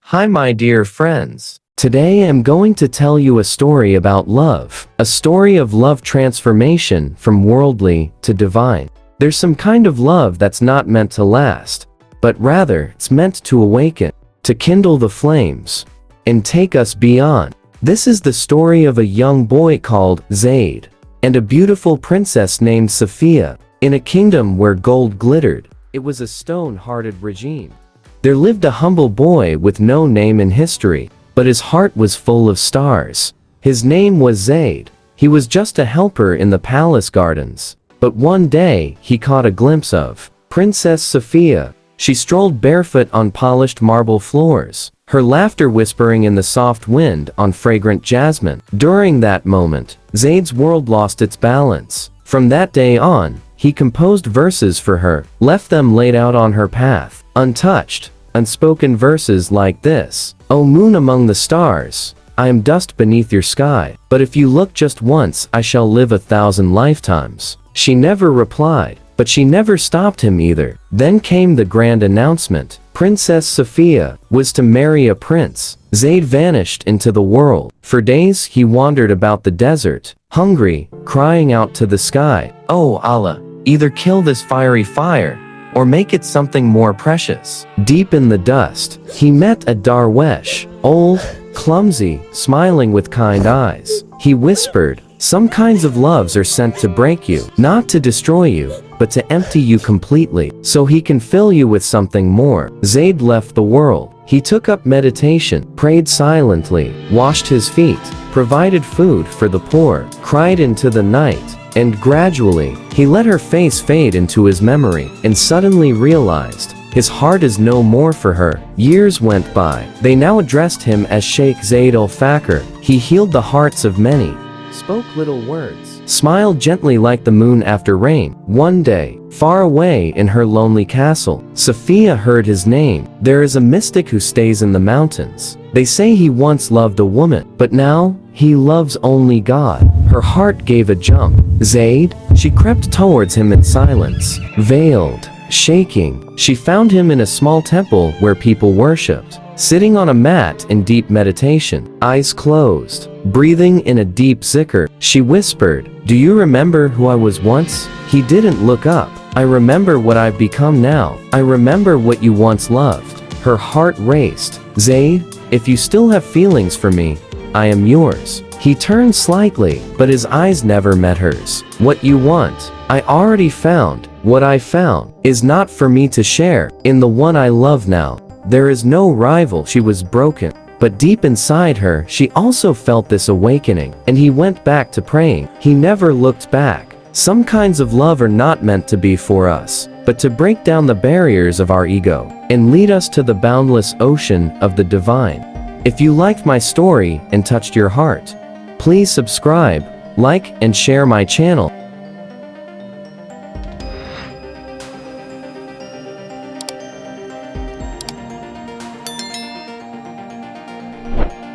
Hi my dear friends. Today I'm going to tell you a story about love. A story of love transformation from worldly to divine. There's some kind of love that's not meant to last, but rather it's meant to awaken, to kindle the flames, and take us beyond. This is the story of a young boy called Zaid, and a beautiful princess named Sophia, in a kingdom where gold glittered. It was a stone-hearted regime. There lived a humble boy with no name in history, but his heart was full of stars. His name was Zaid. He was just a helper in the palace gardens. But one day, he caught a glimpse of Princess Sophia. She strolled barefoot on polished marble floors, her laughter whispering in the soft wind on fragrant jasmine. During that moment, Zaid's world lost its balance. From that day on, he composed verses for her, left them laid out on her path, untouched, unspoken verses like this. O moon among the stars, I am dust beneath your sky, but if you look just once I shall live 1,000 lifetimes. She never replied, but she never stopped him either. Then came the grand announcement. Princess Sophia was to marry a prince. Zaid vanished into the world. For days he wandered about the desert, hungry, crying out to the sky, "Oh Allah, either kill this fiery fire, or make it something more precious." Deep in the dust, he met a darwesh, old, clumsy, smiling with kind eyes. He whispered, "Some kinds of loves are sent to break you, not to destroy you, but to empty you completely, so he can fill you with something more." Zaid left the world. He took up meditation, prayed silently, washed his feet, provided food for the poor, cried into the night, and gradually, he let her face fade into his memory, and suddenly realized, his heart is no more for her. Years went by. They now addressed him as Sheikh Zaid al-Fakir. He healed the hearts of many, spoke little words, smiled gently like the moon after rain. One day, far away in her lonely castle, Sophia heard his name. There is a mystic who stays in the mountains. They say he once loved a woman, but now, he loves only God. Her heart gave a jump. Zaid? She crept towards him in silence, veiled, shaking. She found him in a small temple where people worshipped, sitting on a mat in deep meditation, eyes closed, breathing in a deep zikr. She whispered, "Do you remember who I was once?" He didn't look up. "I remember what I've become now. I remember what you once loved." Her heart raced. "Zaid, if you still have feelings for me, I am yours." He turned slightly, but his eyes never met hers. "What you want, I already found. What I found is not for me to share. In the one I love now, there is no rival." She was broken, but deep inside her, she also felt this awakening, and he went back to praying. He never looked back. Some kinds of love are not meant to be for us, but to break down the barriers of our ego, and lead us to the boundless ocean of the divine. If you liked my story and touched your heart, please subscribe, like, and share my channel.